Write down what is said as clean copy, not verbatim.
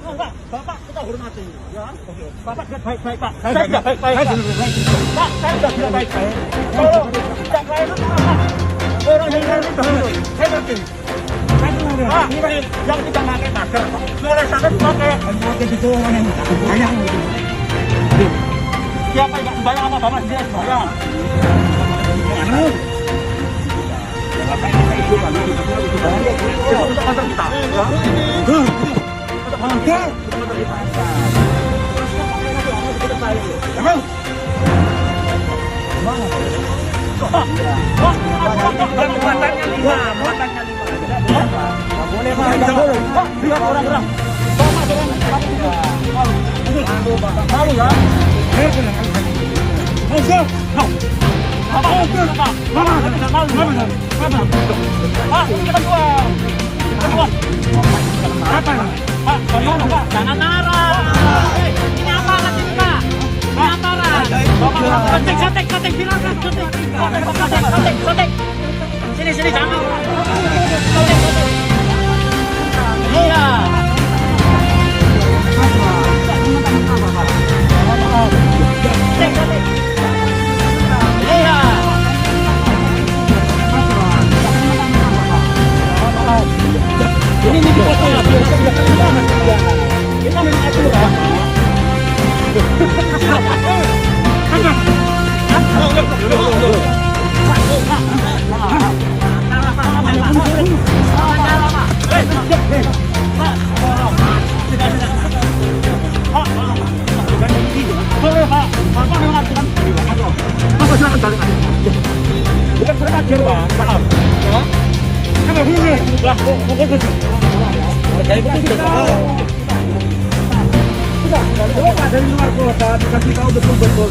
Pak, Bapak kita hormati, ya. Bapak sudah baik-baik, Pak. Saya sudah baik-baik. Pak, saya sudah bilang baik-baik. Kalau tidak baik, Pak. Orang yang lain itu, saya ngerti. Pak, ini yang tidak pakai masker, boleh sangat pakai. Pakai itu orang yang banyak. Siapa yang bayar sama Bapak sendiri bayar? Itu untuk kantor kita. Untuk kantor kita. Muatannya 5. Nggak boleh, Pak. Nggak boleh. Pak, lihat orang-orang. Bapak jangan malu ya. Jangan marah. Ini aparat ini, Pak. Ini aparat. Sotek, silakan. Sotek. Sini, jangan. Sotek. Iya. Sotek. Iya. Ini foto ya. Kita minta dulu kan. Bukan berakhir, Pak. Maaf. Kenapa begini? Lah, pokoknya begitu. Saya sudah tahu. Sudah, dari luar kota dikasih tahu betul-betul.